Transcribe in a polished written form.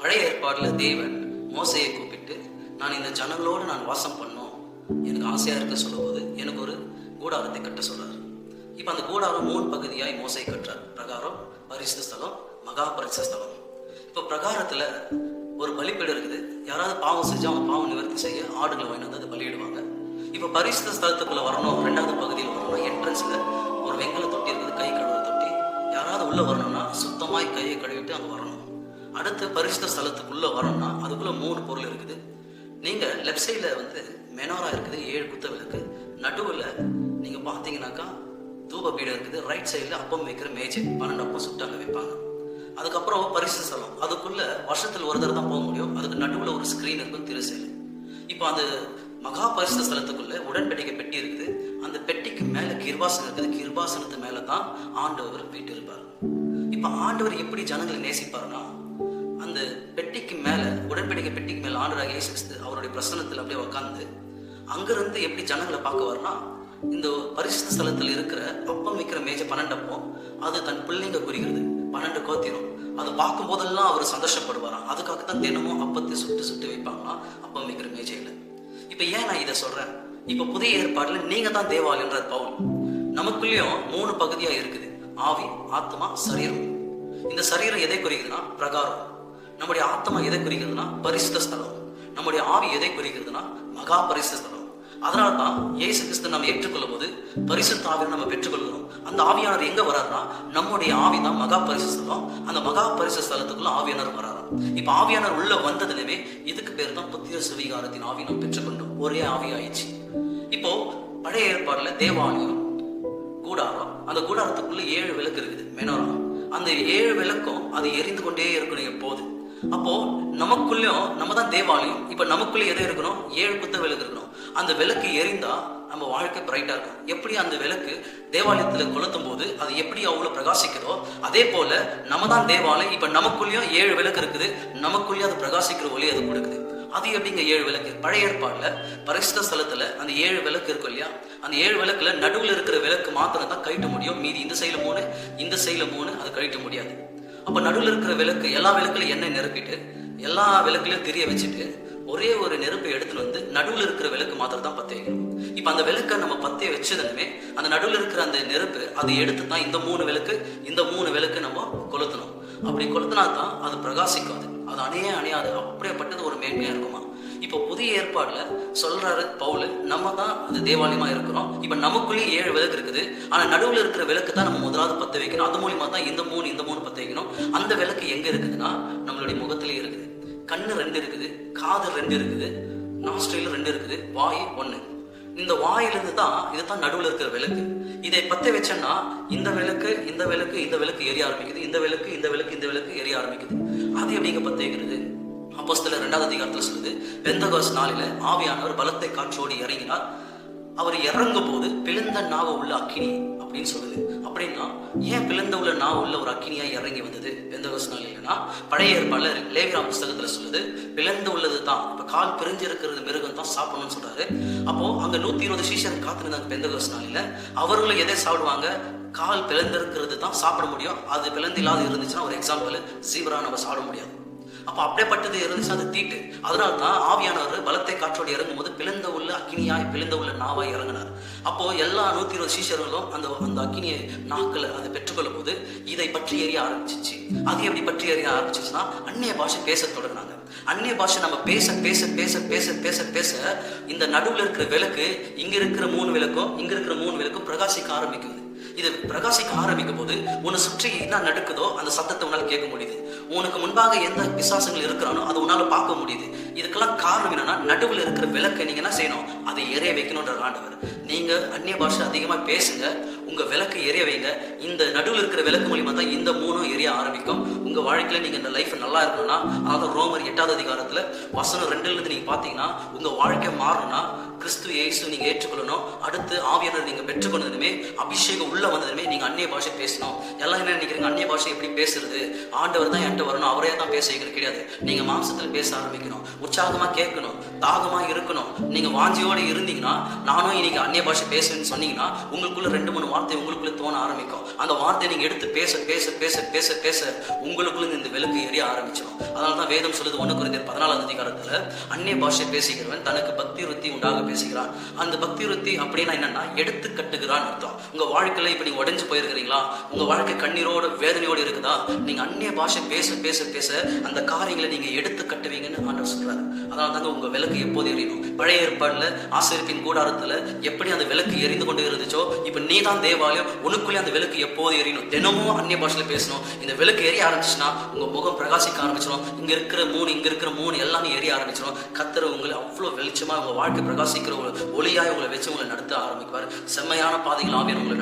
பழைய ஏற்பாட்டில் தேவன் மோசையை கூப்பிட்டு, நான் இந்த ஜனங்களோடு நான் வாசம் பண்ணோம், எனக்கு ஆசையா இருக்க சொல்லும்போது எனக்கு ஒரு கூடாரத்தை கட்ட சொல்றாரு. இப்போ அந்த கூடாரம் 3 பகுதியாய் மோசை கட்டுறார். பிரகாரம், பரிசுத்த ஸ்தலம், மகா பரிசுத்த ஸ்தலம். இப்போ பிரகாரத்துல ஒரு பலிப்பீடம் இருக்குது. யாராவது பாவம் செஞ்சு அவங்க பாவம் நிவர்த்தி செய்ய ஆடுகளை வாங்கி வந்து அதை பலியிடுவாங்க. இப்போ பரிசுத்த ஸ்தலத்துக்குள்ள வரணும், 2வது பகுதியில் வரணும், என்ட்ரன்ஸ்ல ஒரு வெங்கல தொட்டி இருக்குது, கை கழுவுற தொட்டி. யாராவது உள்ள வரணும்னா சுத்தமாய் கையை கழுவிட்டு அங்க வரணும். அடுத்து பரிசுத்த ஸ்தலத்துக்குள்ள வரணும்னா அதுக்குள்ள 3 பொருள் இருக்குது. நீங்க லெஃப்ட் சைட்ல வந்து மெனோரா இருக்குது, 7 குத்த விளக்கு. நடுவுல நீங்க பாத்தீங்கன்னாக்கா தூப பீடம் இருக்குது. ரைட் சைட்ல அப்பம் வைக்கிற மேஜை, 12 அப்பம் சுட்டு அங்க வைப்பாங்க. அதுக்கப்புறம் பரிசுத்த ஸ்தலம், அதுக்குள்ள வருஷத்துல ஒரு தடவை தான் போக முடியும். அதுக்கு நடுவுல ஒரு ஸ்கிரீன் இருக்கும், திருசேலை. இப்போ அந்த மகா பரிசுத்த ஸ்தலத்துக்குள்ள உடன்படிக்கை பெட்டி இருக்குது. அந்த பெட்டிக்கு மேல கிருபாசனம் இருக்குது. கிருபாசனத்து மேலதான் ஆண்டவர் வீட்டு இருப்பார். இப்ப ஆண்டவர் எப்படி ஜனங்களை நேசிப்பாருன்னா, அந்த பெட்டிக்கு மேல, உடன்படிக்கை பெட்டிக்கு மேல ஆண்டவராக இயேசு கிறிஸ்து அவருடைய பிரசன்னத்தில் அப்படியே உட்கார்ந்து அங்கிருந்து எப்படி ஜனங்களை பார்க்குவார்னா, இந்த பரிசுத்த ஸ்தலத்தில் இருக்கிற அப்பம் வைக்கிற மேஜை 12 அப்பம், அது தன் பிள்ளைங்க குறிக்கிறது, 12 கோத்திரம். அதை பார்க்கும் போதெல்லாம் அவர் சந்தோஷப்படுவாராம். அதுக்காகத்தான் தினமும் அப்பத்தை சுட்டு சுட்டு வைப்பாங்களாம் அப்பம் வைக்கிற மேஜையில. இப்ப ஏன் நான் இதை சொல்றேன்? இப்ப புதிய ஏற்பாடுல நீங்க தான் தேவாலயம்ன்றார் பவுல். நமக்குள்ளேயும் 3 பகுதியா இருக்குது, ஆவி, ஆத்மா, சரீரம். இந்த சரீரம் எதை குறிக்குதுன்னா பிரகாரம். நம்முடைய ஆத்மா எதை குறிக்கிறதுனா பரிசுத்த ஸ்தலம். நம்முடைய ஆவி எதை குறிக்கிறதுனா மகா பரிசுத்த ஸ்தலம். அதனால்தான் இயேசு கிறிஸ்து நம்ம ஏற்றுக்கொள்ளும் போது பரிசுத்த ஆவியை நம்ம பெற்றுக்கொள்கிறோம். அந்த ஆவியானவர் எங்க வராருன்னா நம்முடைய ஆவி தான் மகா பரிசுத்த ஸ்தலம். அந்த மகா பரிசுத்த ஸ்தலத்துக்குள்ள ஆவியானவர் வராராம். இப்ப ஆவியானவர் உள்ள வந்ததுலவே இதுக்கு பேர் தான் புத்திர சுவீகாரத்தின் ஆவி நாம் பெற்றுக்கொண்டோம். ஒரே ஆவி ஆயிடுச்சு. இப்போ பழைய ஏற்பாடுல தேவாலயம், கூடாரம், அந்த கூடாரத்துக்குள்ள 7 விளக்கு இருக்குது, மெனோரா. அந்த 7 விளக்கும் அது எரிந்து கொண்டே இருக்கணும் எப்போது. அப்போ நமக்குள்ளயும் நம்ம தான் தேவாலயம். இப்ப நமக்குள்ள எது இருக்கணும்? 7 குத்த விளக்கு இருக்கணும். அந்த விளக்கு எரிந்தா நம்ம வாழ்க்கை பிரைட்டா இருக்கும். எப்படி அந்த விளக்கு தேவாலயத்துல கொளுத்தும் போது அது எப்படி அவ்வளவு பிரகாசிக்கிறதோ, அதே போல நம்ம தான் தேவாலயம். இப்ப நமக்குள்ளயும் 7 விளக்கு இருக்குது. நமக்குள்ளேயும் அது பிரகாசிக்கிற ஒளி அது கொடுக்குது. அது எப்படிங்க 7 விளக்கு? பழைய ஏற்பாடுல பரிசுத்த ஸ்தலத்துல அந்த 7 விளக்கு இருக்கும் இல்லையா, அந்த 7 விளக்குல நடுவுல இருக்கிற விளக்கு மாத்திரம் தான் கழிட்ட முடியும். மீதி இந்த சைடுல 3, இந்த சைடுல 3, அது கழிட்ட முடியாது. அப்ப நடுவில் இருக்கிற விளக்கு, எல்லா விளக்குலையும் எண்ணெய் நிரப்பிட்டு எல்லா விளக்குலையும் திரிய வச்சுட்டு ஒரே ஒரு நெருப்பை எடுத்துட்டு வந்து நடுவில் இருக்கிற விளக்கு மாத்திரம் தான் பத்த வைக்கணும். இப்ப அந்த விளக்கை நம்ம பத்த வச்சதுமே அந்த நடுவில் இருக்கிற அந்த நெருப்பு அதை எடுத்து தான் இந்த 3 விளக்கு, இந்த 3 விளக்கு நம்ம கொளுத்தணும். அப்படி கொளுத்தினா தான் அது பிரகாசிக்காது, அது அணையாது. அப்படியேப்பட்டது ஒரு மேன்மையா இருக்குமா. இப்போ புதிய ஏற்பாடுல சொல்றாரு பவுல், நம்ம தான் அது தேவாலயமா இருக்கிறோம். இப்ப நமக்குள்ளேயே 7 விளக்கு இருக்குது. ஆனா நடுவுல இருக்கிற விளக்கு தான் நம்ம முதலாவது பத்த வைக்கணும். அது மூலியமா தான் இந்த 3 பத்த வைக்கணும். அந்த விளக்கு எங்க இருக்குதுன்னா நம்மளுடைய முகத்திலேயே இருக்குது. கண்ணு 2 இருக்குது, காது 2 இருக்குது, நாஸ்ட்ரில 2 இருக்குது, வாய் 1. இந்த வாயிலிருந்து தான் இதுதான் நடுவுல இருக்கிற விளக்கு. இதை பத்த வச்சோம்னா இந்த விளக்கு, இந்த விளக்கு, இந்த விளக்கு எரிய ஆரம்பிக்குது, இந்த விளக்கு, இந்த விளக்கு, இந்த விளக்கு எரிய ஆரம்பிக்குது. அது எப்படிங்க பத்த வைக்கிறது? அப்போஸ்தலர் 2வது அதிகாரத்துல சொல்லுது, பெந்தகோஸ்து நாளில ஆவியானவர் பலத்தை காற்றோடு இறங்கினார். அவர் இறங்கும் போது பிளந்த நாவு உள்ள அக்கினி அப்படின்னு சொல்லுது. அப்படின்னா ஏன் பிளந்த உள்ள நாவு உள்ள ஒரு அக்கினியா இறங்கி வந்தது பெந்தகோஸ்து நாளிலனா? பழைய ஏற்பாடுல லேவியராம் புஸ்தகத்துல சொல்லுது, பிளந்து உள்ளது தான், இப்ப கால் பிரிஞ்சு இருக்கிறது மிருகம் தான் சாப்பிடணும்னு சொல்றாரு. அப்போ அங்க 120 சீஷர் காத்திருந்தாங்க பெந்தகோஸ்து நாளில. அவர்களும் எதை சாப்பிடுவாங்க? கால் பிளந்திருக்கிறது தான் சாப்பிட முடியும். அது பிளந்து இல்லாத இருந்துச்சுன்னா, ஒரு எக்ஸாம்பிள், ஜீப்ரா நம்ம சாப்பிட முடியாது. அப்ப அப்படிப்பட்டது இருந்துச்சு, அது தீட்டு. அதனால தான் ஆவியானவர் பலத்தை காற்றோடு இறங்கும் போது பிளந்த உள்ள அக்கினியாய், பிளந்த உள்ள நாவாய் இறங்கினார். அப்போ எல்லா 120 சீஷர்களும் அந்த அக்கினியை நாக்களை அதை பெற்றுக்கொள்ளும் போது இதை பற்றி எறிய ஆரம்பிச்சிச்சு. அது எப்படி பற்றி எறிய ஆரம்பிச்சிச்சுன்னா, அந்நிய பாஷை பேச தொடங்கினாங்க. அந்நிய பாஷை நம்ம பேச பேச பேச பேச பேச பேச இந்த நடுவுல இருக்கிற விளக்கு, இங்க இருக்கிற 3 விளக்கும், இங்க இருக்கிற 3 விளக்கும் பிரகாசிக்க ஆரம்பிக்குது. இது பிரகாசிக்க ஆரம்பிக்கும் போது உன்னை சுற்றி என்ன நடக்குதோ அந்த சத்தத்தை உன்னால கேட்க முடியுது. உனக்கு முன்பாக எந்த பிசாசங்கள் இருக்கிறானோ அதை உன்னால பார்க்க முடியுது. இதுக்கெல்லாம் காரணம் என்னன்னா, நடுவில் இருக்கிற விளக்கை நீங்க என்ன செய்யணும்? அதை எரிய வைக்கணும்ன்ற ஆண்டவர். நீங்க அந்நிய பாஷை அதிகமா பேசுங்க, உங்க விளக்கு எரிய வைங்க. இந்த நடுவில் இருக்கிற விளக்கு மூலியமா தான் இந்த 3 எரிய ஆரம்பிக்கும். உங்க வாழ்க்கையில நீங்க இந்த லைஃப் நல்லா இருக்கணும்னா, அதாவது ரோமர் 8வது அதிகாரத்துல வசனம் 2ல இருந்து நீங்க பாத்தீங்கன்னா, உங்க வாழ்க்கை மாறணும்னா கிறிஸ்து இயேசு நீங்க ஏற்றுக்கொள்ளணும். அடுத்து ஆவியானவர் நீங்க பெற்றுக்கொண்டதுமே, அபிஷேகம் உள்ள வந்ததுமே நீங்க அந்நிய பாஷை பேசணும். எல்லாம் என்ன நினைக்கிறீங்க? அந்நிய பாஷை எப்படி பேசுறது? ஆண்டவர் தான் என்கிட்ட வரணும், அவரே தான் பேச வைக்கணும். கிடையாது. நீங்க மாம்சத்தில் பேச ஆரம்பிக்கணும், உற்சாகமா கேட்கணும், தாகமா இருக்கணும். நீங்க வாஞ்சியோடு இருந்தீங்கன்னா, நானும் இன்னைக்கு அந்நிய பாஷை பேசுவேன்னு சொன்னீங்கன்னா, உங்களுக்குள்ள 2-3 வார்த்தை உங்களுக்குள்ள தோண ஆரம்பிக்கும். அந்த வார்த்தையை நீங்க எடுத்து பேச பேச பேச பேச பேச உங்களுடைய உங்களுக்குள்ள இந்த விளக்கு எரிய ஆரம்பிச்சிடும். அதனால தான் வேதம் சொல்லுது 1 கொரிந்தியர் 14 அதிகாரத்துல, அந்நிய பாஷை பேசுகிறவன் தனக்கு பக்தி விருத்தி உண்டாக பேசுகிறான். அந்த பக்தி விருத்தி அப்படின்னா என்னன்னா, எடுத்து கட்டுகிறான் அர்த்தம். உங்க வாழ்க்கையில இப்ப நீங்க உடைஞ்சு போயிருக்கிறீங்களா, உங்க வாழ்க்கை கண்ணீரோடு வேதனையோடு இருக்குதா, நீங்க அந்நிய பாஷை பேச பேச பேச அந்த காரியங்களை நீங்க எடுத்து கட்டுவீங்கன்னு ஆண்டவர் சொல்றாரு. அதனால தாங்க உங்க விளக்கு எப்போது எரியணும். பழைய ஏற்பாடுல ஆசரிப்பின் கூடாரத்துல எப்படி அந்த விளக்கு எரிந்து கொண்டு இருந்துச்சோ, இப்ப நீ தான் தேவாலயம், உனக்குள்ளே அந்த விளக்கு எப்போது எரியணும். தினமும் அந்நிய பாஷையில பேசணும். இந்த விளக்கு எரிய ஆரம்பிச்சுன்னா உங்க முகம் பிரகாசிக்க ஆரம்பிச்சிடும். இங்க இருக்கிற மூணு எல்லாமே எரிய ஆரம்பிச்சிடும். கர்த்தர் உங்களை அவ்வளவு வெளிச்சமா உங்க வாழ்க்கை பிரகாசிக்கிற ஒரு ஒளியாய் உங்களை வச்சு உங்களை நடத்த ஆரம்பிப்பார். செம்மையான பாதைகள் ஆவியானவர் உங்களை